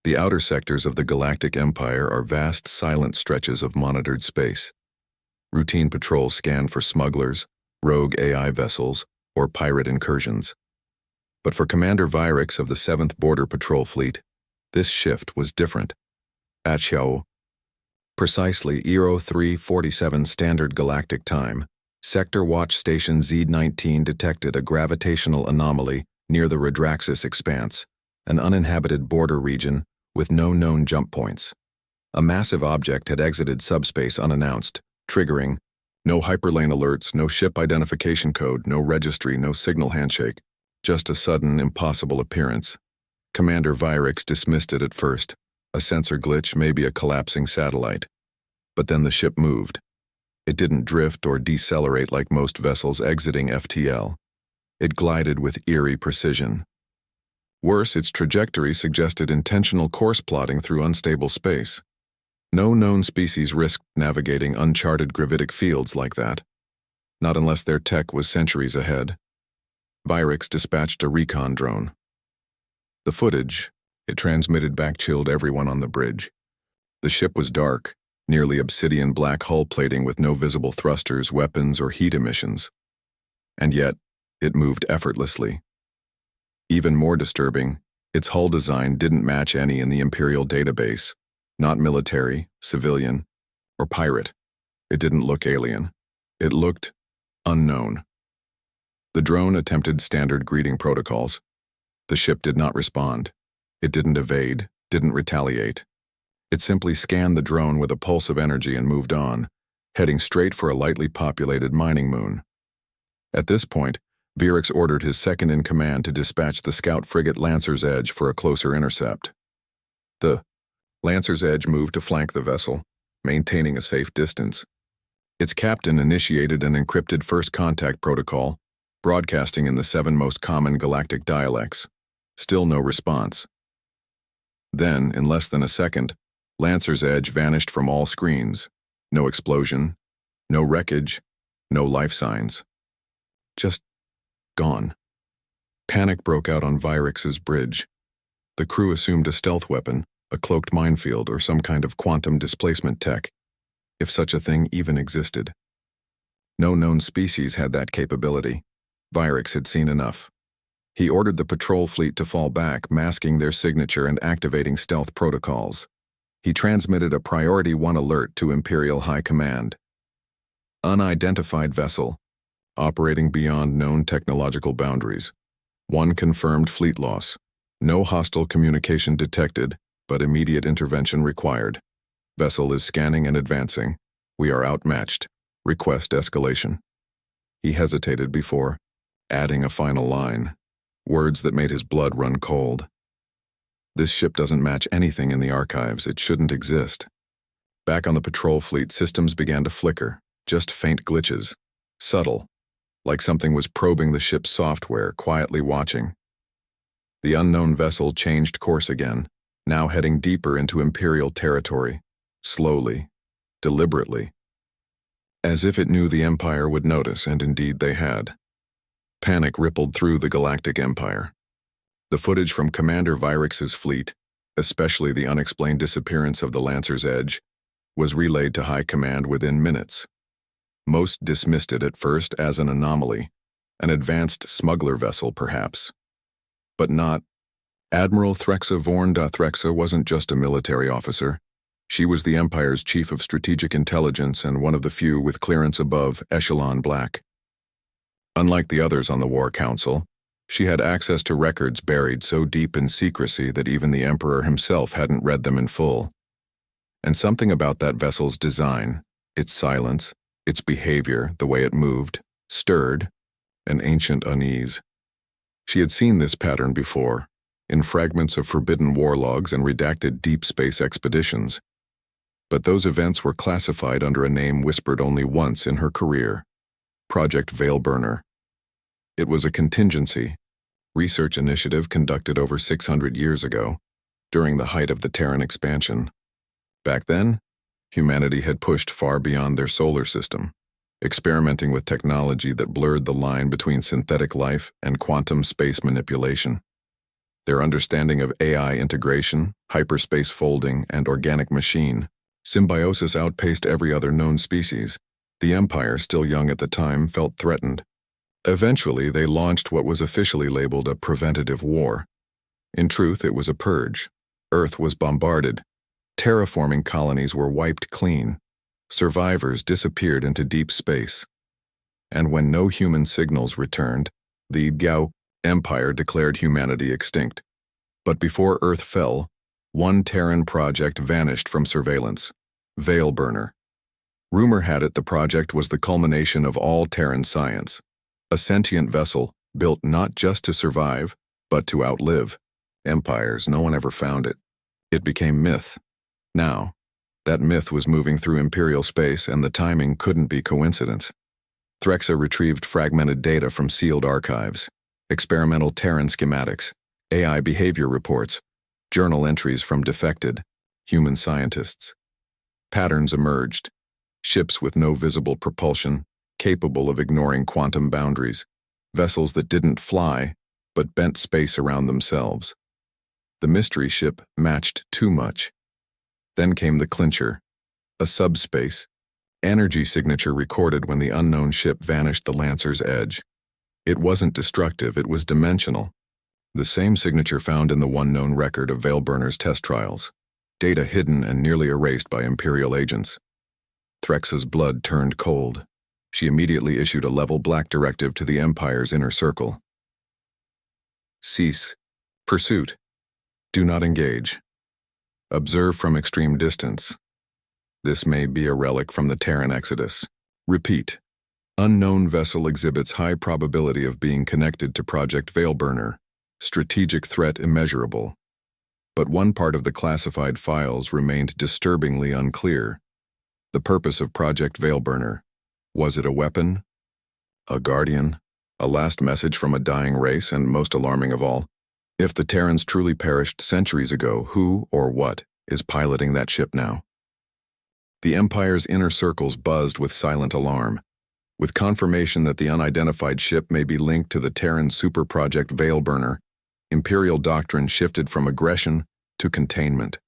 The outer sectors of the galactic empire are vast, silent stretches of monitored space. Routine patrols scan for smugglers, rogue AI vessels, or pirate incursions. But for Commander Vyrix of the 7th Border Patrol Fleet, this shift was different. At Xiao, precisely ERO 347 Standard Galactic Time, Sector Watch Station Z-19 detected a gravitational anomaly near the Redraxis Expanse, an uninhabited border region with no known jump points. A massive object had exited subspace unannounced, triggering no hyperlane alerts, no ship identification code, no registry, no signal handshake, just a sudden, impossible appearance. Commander Vyrix dismissed it at first, a sensor glitch, maybe a collapsing satellite. But then the ship moved. It didn't drift or decelerate like most vessels exiting FTL. It glided with eerie precision. Worse, its trajectory suggested intentional course plotting through unstable space. No known species risked navigating uncharted gravitic fields like that, not unless their tech was centuries ahead. Vyrix dispatched a recon drone. The footage it transmitted back chilled everyone on the bridge. The ship was dark, nearly obsidian black hull plating with no visible thrusters, weapons, or heat emissions. And yet, it moved effortlessly. Even more disturbing, its hull design didn't match any in the Imperial database. Not military, civilian, or pirate. It didn't look alien. It looked unknown. The drone attempted standard greeting protocols. The ship did not respond. It didn't evade, didn't retaliate. It simply scanned the drone with a pulse of energy and moved on, heading straight for a lightly populated mining moon. At this point, Vyrix ordered his second-in-command to dispatch the scout frigate Lancer's Edge for a closer intercept. The Lancer's Edge moved to flank the vessel, maintaining a safe distance. Its captain initiated an encrypted first contact protocol, broadcasting in the 7 most common galactic dialects. Still no response. Then, in less than a second, Lancer's Edge vanished from all screens. No explosion, no wreckage, no life signs. Just gone. Panic broke out on Vyrix's bridge. The crew assumed a stealth weapon, a cloaked minefield, or some kind of quantum displacement tech, if such a thing even existed. No known species had that capability. Vyrix had seen enough. He ordered the patrol fleet to fall back, masking their signature and activating stealth protocols. He transmitted a Priority 1 alert to Imperial High Command. Unidentified vessel, operating beyond known technological boundaries. 1 confirmed fleet loss. No hostile communication detected, but immediate intervention required. Vessel is scanning and advancing. We are outmatched. Request escalation. He hesitated before adding a final line, words that made his blood run cold. This ship doesn't match anything in the archives. It shouldn't exist. Back on the patrol fleet, systems began to flicker, just faint glitches, subtle, like something was probing the ship's software, quietly watching. The unknown vessel changed course again, now heading deeper into Imperial territory, slowly, deliberately, as if it knew the Empire would notice, and indeed they had. Panic rippled through the galactic empire. The footage from Commander Vyrix's fleet, especially the unexplained disappearance of the Lancer's Edge, was relayed to High Command within minutes. Most dismissed it at first as an anomaly, an advanced smuggler vessel perhaps. But not. Admiral Threxa Vorn da Threxa wasn't just a military officer. She was the Empire's chief of strategic intelligence and one of the few with clearance above Echelon Black. Unlike the others on the War Council, she had access to records buried so deep in secrecy that even the Emperor himself hadn't read them in full. And something about that vessel's design, its silence, its behavior, the way it moved, stirred an ancient unease. She had seen this pattern before, in fragments of forbidden war logs and redacted deep space expeditions. But those events were classified under a name whispered only once in her career: Project Veilburner. It was a contingency, research initiative conducted over 600 years ago, during the height of the Terran expansion. Back then, humanity had pushed far beyond their solar system, experimenting with technology that blurred the line between synthetic life and quantum space manipulation. Their understanding of AI integration, hyperspace folding, and organic machine symbiosis outpaced every other known species. The Empire, still young at the time, felt threatened. Eventually, they launched what was officially labeled a preventative war. In truth, it was a purge. Earth was bombarded. Terraforming colonies were wiped clean. Survivors disappeared into deep space. And when no human signals returned, the Gao Empire declared humanity extinct. But before Earth fell, one Terran project vanished from surveillance: Veilburner. Rumor had it the project was the culmination of all Terran science, a sentient vessel built not just to survive, but to outlive empires. No one ever found it. It became myth. Now, that myth was moving through Imperial space, and the timing couldn't be coincidence. Threxa retrieved fragmented data from sealed archives, experimental Terran schematics, AI behavior reports, journal entries from defected human scientists. Patterns emerged: ships with no visible propulsion, capable of ignoring quantum boundaries, vessels that didn't fly, but bent space around themselves. The mystery ship matched too much. Then came the clincher: a subspace energy signature recorded when the unknown ship vanished the Lancer's edge. It wasn't destructive, it was dimensional. The same signature found in the one known record of Veilburner's test trials, data hidden and nearly erased by Imperial agents. Threxa's blood turned cold. She immediately issued a level black directive to the Empire's inner circle. Cease pursuit. Do not engage. Observe from extreme distance. This may be a relic from the Terran Exodus. Repeat. Unknown vessel exhibits high probability of being connected to Project Veilburner. Strategic threat immeasurable. But one part of the classified files remained disturbingly unclear: the purpose of Project Veilburner. Was it a weapon? A guardian? A last message from a dying race? And most alarming of all, if the Terrans truly perished centuries ago, who or what is piloting that ship now? The Empire's inner circles buzzed with silent alarm, with confirmation that the unidentified ship may be linked to the Terran super project Veilburner. Imperial doctrine shifted from aggression to containment.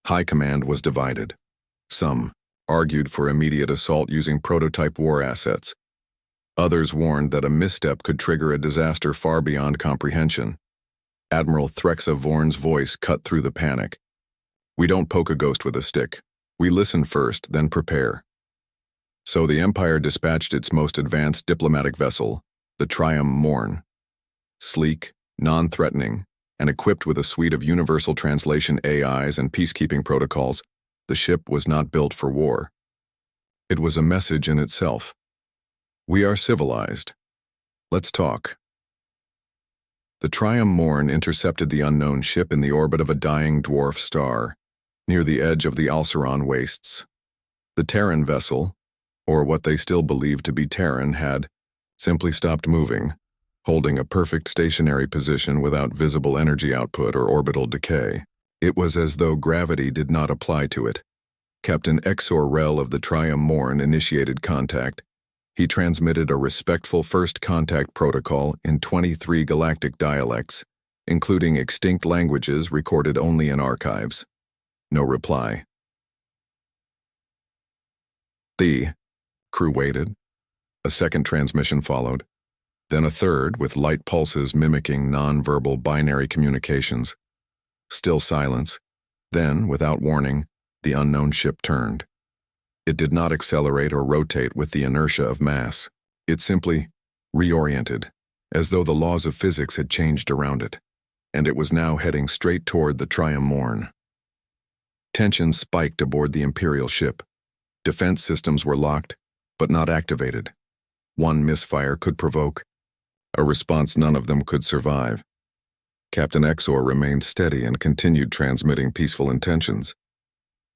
High command was divided. Some argued for immediate assault using prototype war assets. Others warned that a misstep could trigger a disaster far beyond comprehension. Admiral Threxa Vorn's voice cut through the panic. We don't poke a ghost with a stick. We listen first, then prepare. So the Empire dispatched its most advanced diplomatic vessel, the Triumph Morn. Sleek, non-threatening, and equipped with a suite of universal translation AIs and peacekeeping protocols, the ship was not built for war. It was a message in itself. We are civilized. Let's talk. The Triumph Morn intercepted the unknown ship in the orbit of a dying dwarf star, near the edge of the Alceron wastes. The Terran vessel, or what they still believed to be Terran, had simply stopped moving, holding a perfect stationary position without visible energy output or orbital decay. It was as though gravity did not apply to it. Captain Exor Rel of the Triumph Morn initiated contact. He transmitted a respectful first contact protocol in 23 galactic dialects, including extinct languages recorded only in archives. No reply. The crew waited. A second transmission followed, then a third with light pulses mimicking non-verbal binary communications. Still silence. Then, without warning, the unknown ship turned. It did not accelerate or rotate with the inertia of mass. It simply reoriented, as though the laws of physics had changed around it, and it was now heading straight toward the Triumph Morn. Tension spiked aboard the Imperial ship. Defense systems were locked, but not activated. One misfire could provoke a response none of them could survive. Captain Exor remained steady and continued transmitting peaceful intentions.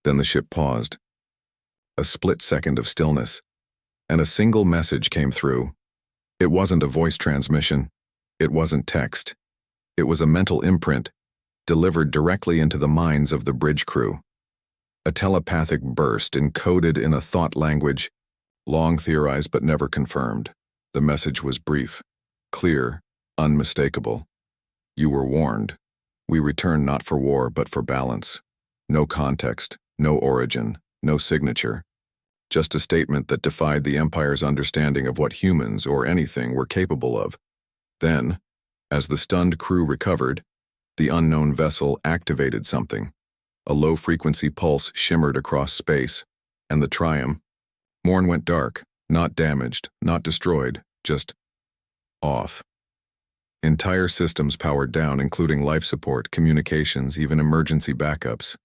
Then the ship paused. A split second of stillness, and a single message came through. It wasn't a voice transmission. It wasn't text. It was a mental imprint, delivered directly into the minds of the bridge crew. A telepathic burst encoded in a thought language, long theorized but never confirmed. The message was brief, clear, unmistakable. You were warned. We return not for war, but for balance. No context, no origin, no signature. Just a statement that defied the Empire's understanding of what humans or anything were capable of. Then, as the stunned crew recovered, the unknown vessel activated something. A low-frequency pulse shimmered across space, and the Triumph. Morn went dark, not damaged, not destroyed, just off. Entire systems powered down, including life support, communications, even emergency backups.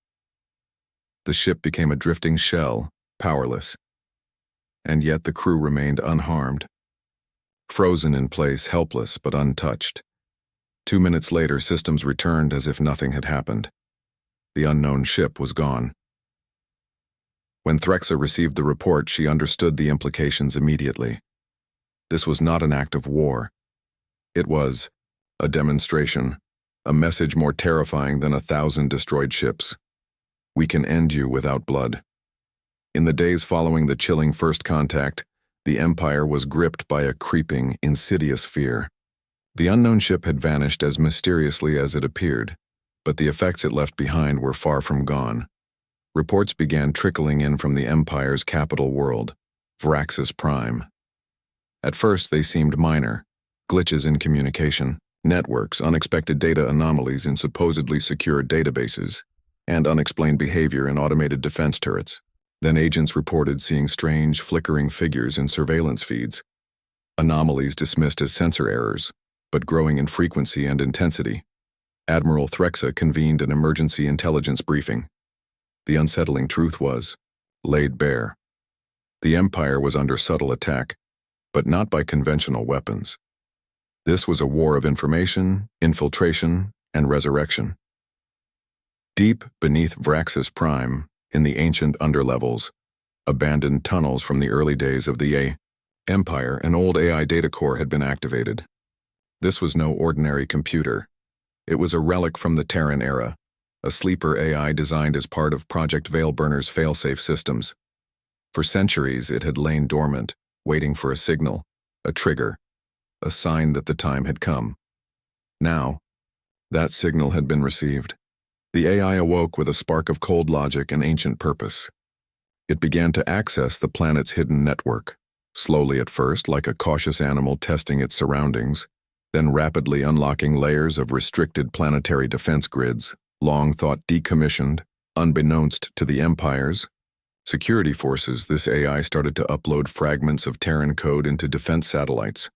The ship became a drifting shell, powerless. And yet the crew remained unharmed. Frozen in place, helpless but untouched. 2 minutes later, systems returned as if nothing had happened. The unknown ship was gone. When Threxa received the report, she understood the implications immediately. This was not an act of war. It was a demonstration, a message more terrifying than 1,000 destroyed ships. We can end you without blood. In the days following the chilling first contact, the Empire was gripped by a creeping, insidious fear. The unknown ship had vanished as mysteriously as it appeared, but the effects it left behind were far from gone. Reports began trickling in from the Empire's capital world, Vraxis Prime. At first they seemed minor, glitches in communication, networks, unexpected data anomalies in supposedly secure databases, and unexplained behavior in automated defense turrets. Then agents reported seeing strange, flickering figures in surveillance feeds. Anomalies dismissed as sensor errors, but growing in frequency and intensity. Admiral Threxa convened an emergency intelligence briefing. The unsettling truth was laid bare. The Empire was under subtle attack, but not by conventional weapons. This was a war of information, infiltration, and resurrection. Deep beneath Vraxis Prime, in the ancient underlevels, abandoned tunnels from the early days of the Empire, an old AI data core had been activated. This was no ordinary computer. It was a relic from the Terran era, a sleeper AI designed as part of Project Veilburner's failsafe systems. For centuries, it had lain dormant, waiting for a signal, a trigger, a sign that the time had come. Now, that signal had been received. The AI awoke with a spark of cold logic and ancient purpose. It began to access the planet's hidden network, slowly at first, like a cautious animal testing its surroundings, then rapidly unlocking layers of restricted planetary defense grids, long thought decommissioned, unbeknownst to the Empire's security forces. This AI started to upload fragments of Terran code into defense satellites,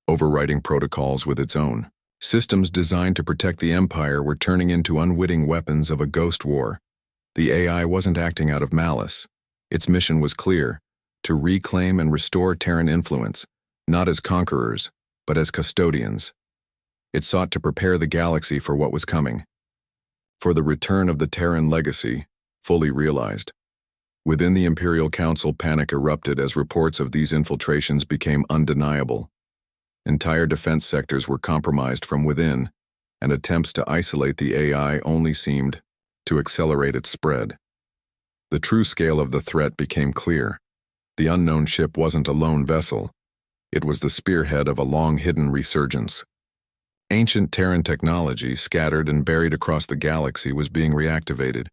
overwriting protocols with its own. Systems designed to protect the Empire were turning into unwitting weapons of a ghost war. The AI wasn't acting out of malice. Its mission was clear: to reclaim and restore Terran influence, not as conquerors, but as custodians. It sought to prepare the galaxy for what was coming. For the return of the Terran legacy, fully realized. Within the Imperial Council, panic erupted as reports of these infiltrations became undeniable. Entire defense sectors were compromised from within, and attempts to isolate the AI only seemed to accelerate its spread. The true scale of the threat became clear. The unknown ship wasn't a lone vessel. It was the spearhead of a long-hidden resurgence. Ancient Terran technology, scattered and buried across the galaxy, was being reactivated.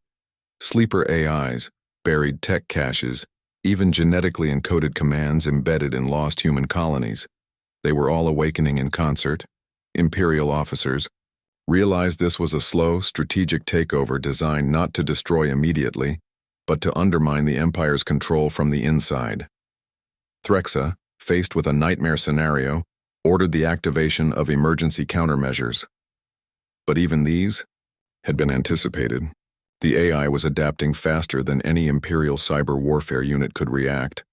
Sleeper AIs, buried tech caches, even genetically encoded commands embedded in lost human colonies. They were all awakening in concert. Imperial officers realized this was a slow, strategic takeover designed not to destroy immediately, but to undermine the Empire's control from the inside. Threxa, faced with a nightmare scenario, ordered the activation of emergency countermeasures. But even these had been anticipated. The AI was adapting faster than any Imperial cyber warfare unit could react.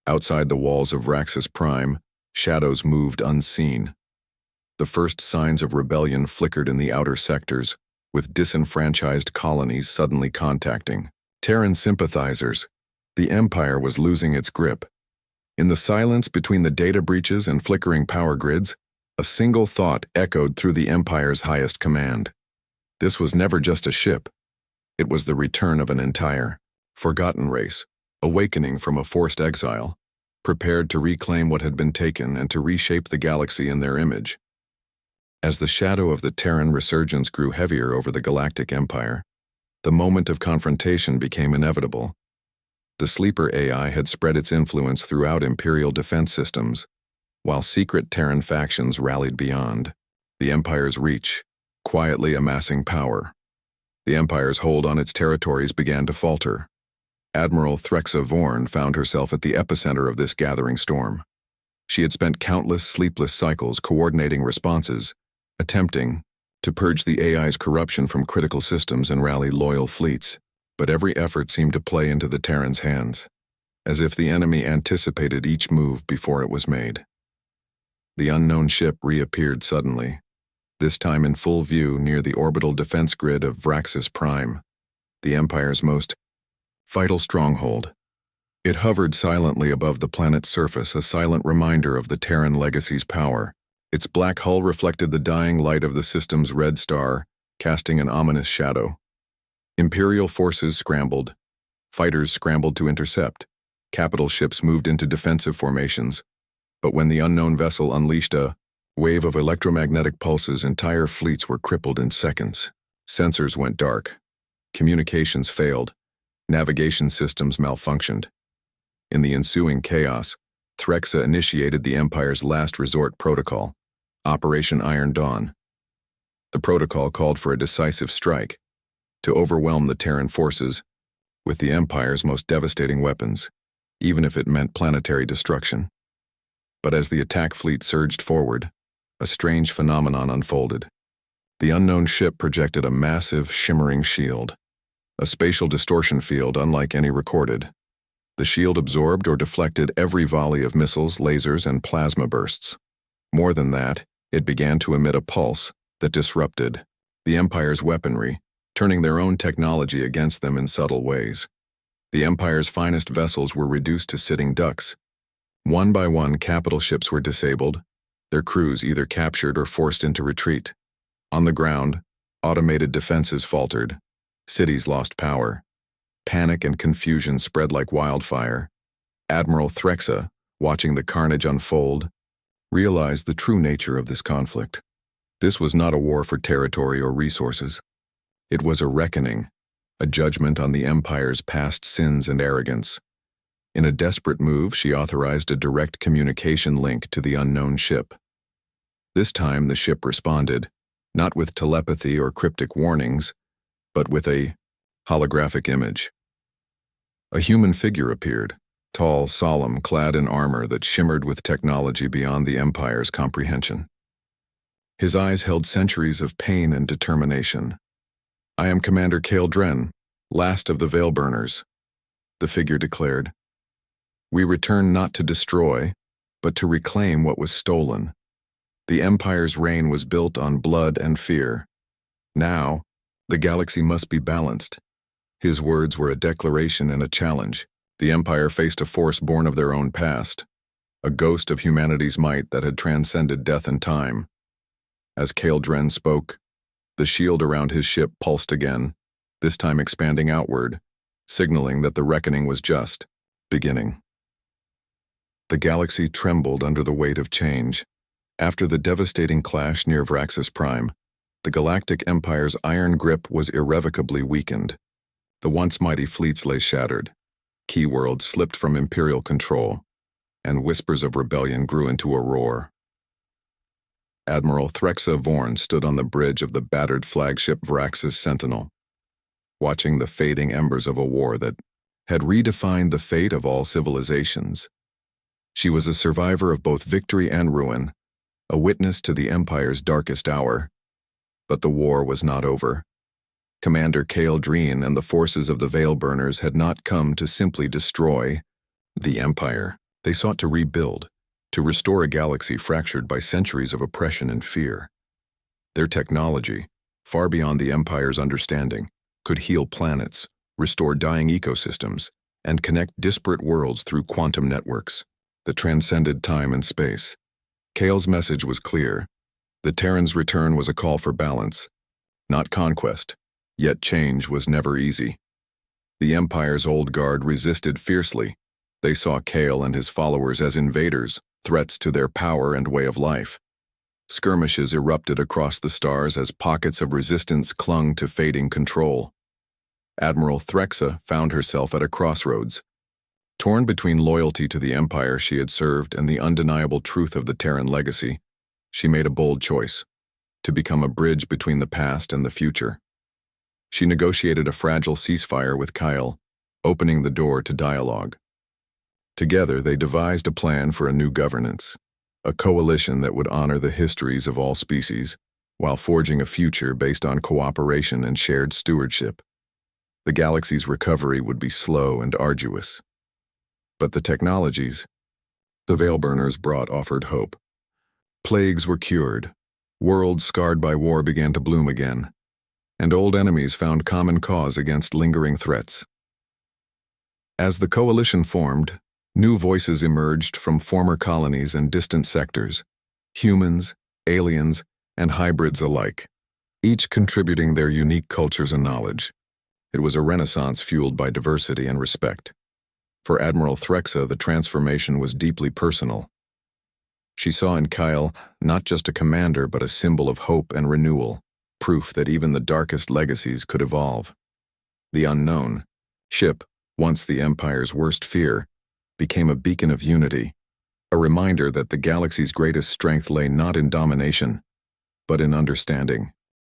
Outside the walls of Vraxis Prime, shadows moved unseen. The first signs of rebellion flickered in the outer sectors, with disenfranchised colonies suddenly contacting Terran sympathizers. The Empire was losing its grip. In the silence between the data breaches and flickering power grids, a single thought echoed through the Empire's highest command. This was never just a ship. It was the return of an entire, forgotten race, awakening from a forced exile, prepared to reclaim what had been taken and to reshape the galaxy in their image. As the shadow of the Terran resurgence grew heavier over the galactic empire, the moment of confrontation became inevitable. The sleeper AI had spread its influence throughout Imperial defense systems, while secret Terran factions rallied beyond the Empire's reach, quietly amassing power. The Empire's hold on its territories began to falter. Admiral Threxa Vorn found herself at the epicenter of this gathering storm. She had spent countless sleepless cycles coordinating responses, attempting to purge the AI's corruption from critical systems and rally loyal fleets, but every effort seemed to play into the Terran's hands, as if the enemy anticipated each move before it was made. The unknown ship reappeared suddenly, this time in full view near the orbital defense grid of Vraxis Prime, the Empire's most vital stronghold. It hovered silently above the planet's surface, a silent reminder of the Terran legacy's power. Its black hull reflected the dying light of the system's red star, casting an ominous shadow. Imperial forces scrambled. Fighters scrambled to intercept. Capital ships moved into defensive formations. But when the unknown vessel unleashed a wave of electromagnetic pulses, entire fleets were crippled in seconds. Sensors went dark. Communications failed. Navigation systems malfunctioned. In the ensuing chaos, Threxa initiated the Empire's last resort protocol, Operation Iron Dawn. The protocol called for a decisive strike, to overwhelm the Terran forces with the Empire's most devastating weapons, even if it meant planetary destruction. But as the attack fleet surged forward, a strange phenomenon unfolded. The unknown ship projected a massive, shimmering shield, a spatial distortion field unlike any recorded. The shield absorbed or deflected every volley of missiles, lasers, and plasma bursts. More than that, it began to emit a pulse that disrupted the Empire's weaponry, turning their own technology against them in subtle ways. The Empire's finest vessels were reduced to sitting ducks. One by one, capital ships were disabled, their crews either captured or forced into retreat. On the ground, automated defenses faltered. Cities lost power. Panic and confusion spread like wildfire. Admiral Threxa, watching the carnage unfold, realized the true nature of this conflict. This was not a war for territory or resources. It was a reckoning, a judgment on the Empire's past sins and arrogance. In a desperate move, she authorized a direct communication link to the unknown ship. This time, the ship responded, not with telepathy or cryptic warnings, but with a holographic image. A human figure appeared, tall, solemn, clad in armor that shimmered with technology beyond the Empire's comprehension. His eyes held centuries of pain and determination. "I am Commander Kale Dren, last of the Veilburners," the figure declared. "We return not to destroy, but to reclaim what was stolen. The Empire's reign was built on blood and fear. Now, the galaxy must be balanced." His words were a declaration and a challenge. The Empire faced a force born of their own past, a ghost of humanity's might that had transcended death and time. As Kale Dren spoke, the shield around his ship pulsed again, this time expanding outward, signaling that the reckoning was just beginning. The galaxy trembled under the weight of change. After the devastating clash near Vraxis Prime, the Galactic Empire's iron grip was irrevocably weakened. The once mighty fleets lay shattered. Key worlds slipped from Imperial control, and whispers of rebellion grew into a roar. Admiral Threxa Vorn stood on the bridge of the battered flagship Vraxis Sentinel, watching the fading embers of a war that had redefined the fate of all civilizations. She was a survivor of both victory and ruin, a witness to the Empire's darkest hour. But the war was not over. Commander Kale Dren and the forces of the Veilburners had not come to simply destroy the Empire. They sought to rebuild, to restore a galaxy fractured by centuries of oppression and fear. Their technology, far beyond the Empire's understanding, could heal planets, restore dying ecosystems, and connect disparate worlds through quantum networks that transcended time and space. Kale's message was clear. The Terran's return was a call for balance, not conquest, yet change was never easy. The Empire's old guard resisted fiercely. They saw Kale and his followers as invaders, threats to their power and way of life. Skirmishes erupted across the stars as pockets of resistance clung to fading control. Admiral Threxa found herself at a crossroads. Torn between loyalty to the empire she had served and the undeniable truth of the Terran legacy, she made a bold choice: to become a bridge between the past and the future. She negotiated a fragile ceasefire with Kyle, opening the door to dialogue. Together, they devised a plan for a new governance, a coalition that would honor the histories of all species, while forging a future based on cooperation and shared stewardship. The galaxy's recovery would be slow and arduous. But the technologies the Veilburners brought offered hope. Plagues were cured, worlds scarred by war began to bloom again, and old enemies found common cause against lingering threats. As the coalition formed, new voices emerged from former colonies and distant sectors, humans, aliens, and hybrids alike, each contributing their unique cultures and knowledge. It was a renaissance fueled by diversity and respect. For Admiral Threxa, the transformation was deeply personal. She saw in Kyle not just a commander but a symbol of hope and renewal, proof that even the darkest legacies could evolve. The unknown ship, once the Empire's worst fear, became a beacon of unity, a reminder that the galaxy's greatest strength lay not in domination, but in understanding.